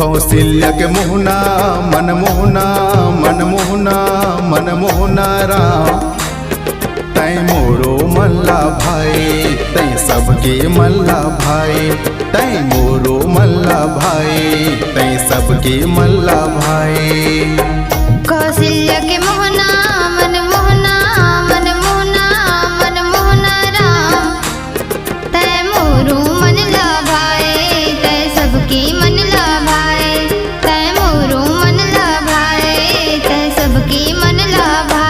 कौशल्या के मोहना मनमोहना मनमोहना मनमोहना राम। तै मोरो मल्ला भाई तै सबके मल्ला भाई, तै मोरो मल्ला भाई तै सबके मल्ला भाई। कौशल्या के मोहना मनमोहना मनमोहना मनमोहना राम। तै मोरो मनला भाई तै सबके मनला भाई, तै मोरो मनला भाई तै सबके मनला भाई।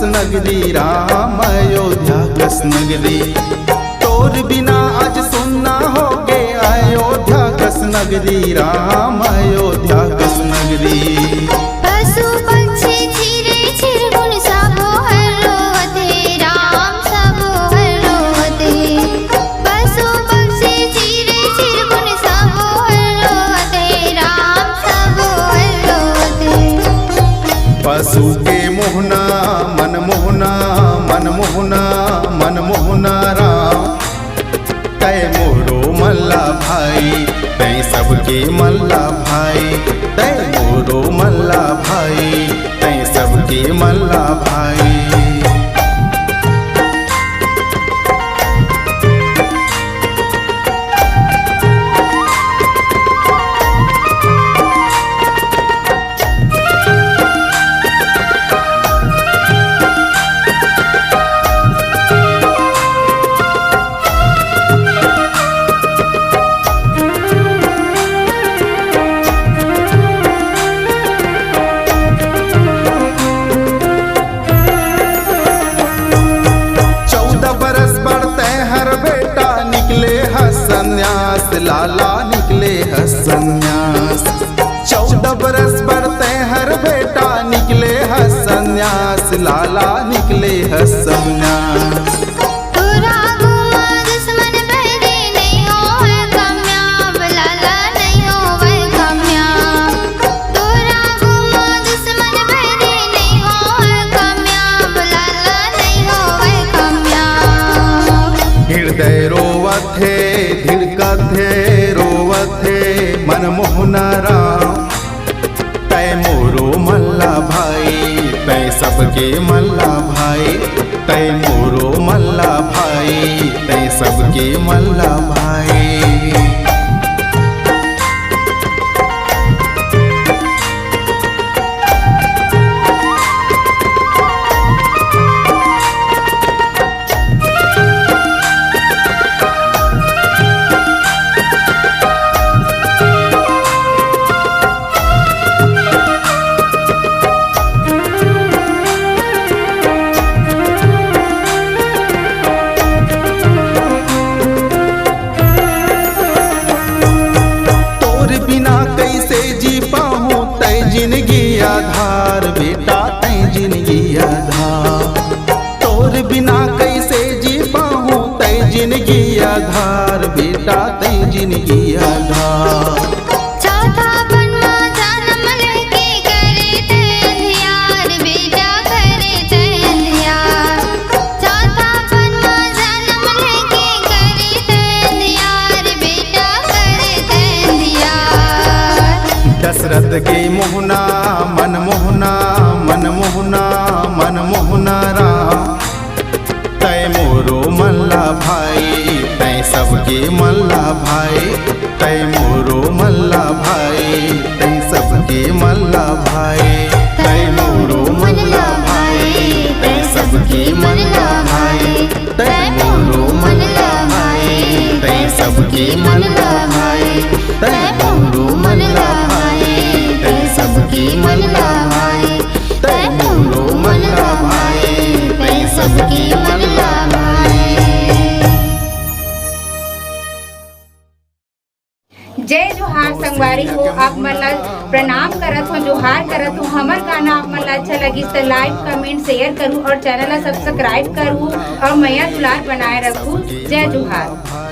नगरी राम अयोध्या कस नगरी, तोर बिना आज सुनना हो गे अयोध्या कस नगरी राम अयोध्या कस नगरी। पशु पक्षी चिरे चिरगुण सबो हर रोवते राम सबो हर रोवते। पशु पक्षी चिरे चिरगुण सबो हर रोवते राम सबो हर रोवते। पशु के मोहना मनमोहना मनमोहना मनमोहना राम। तै मोरो मल्ला भाई तै सबके मल्ला भाई, तै मोरो मल्ला भाई तै सबके मल्ला भाई। लाला निकले है संन्यास। 14 बरस बढ़ते हर बेटा निकले है संन्यास, लाला निकले है संन्यास। तोरा गुमा दुश्मन बहरे नहीं हो है कामयाब, लाला नहीं हो वह कामयाब। तोरा गुमा दुश्मन बहरे नहीं हो है कामयाब, लाला नहीं हो वह कामयाब। हृदय रोवथे धिड़कथे रोवथे मनमोहना राम। तै मोरो मल्ला भाई तै सबके मल्ला भाई, तै मोरो मल्ला भाई तै सबके मल्ला भाई। जिंदगी आधार बेटा तै जिंदगी आधार, तोर बिना कैसे जी पाऊँ तै जिंदगी आधार बेटा तै जिंदगी आधार। चौथा बनवा जन्म लेके करे तै अंधियार बेटा करे तै अंधियार। चौथा बनवा जन्म लेके करे तै अंधियार बेटा करे तै अंधियार। दशरथ के मोहना मनमोहना मनमोहना मनमोहना राम। तै मोरो मल्ला भाई तै सबके मल्ला भाई, तै मोरो मल्ला भाई तै सबके मल्ला भाई। तै मोरो मल्ला भाई तै सबके मल्ला भाई, तै मोरो मल्ला भाई तै सबके मल्ला भाई, तै मोरो मल्ला भाई तै सबके मल्ला भाई, तै मोरो मल्ला भाई तै सबके मल्ला भाई। आप मन ला प्रणाम करत हो, जोहार करत हो। हमर गाना आप मन ला अच्छा लगिस तो लाइक कमेंट शेयर करूँ और चैनल ला सब्सक्राइब करूँ और मैया दुलार बनाए रखूँ। जय जोहार।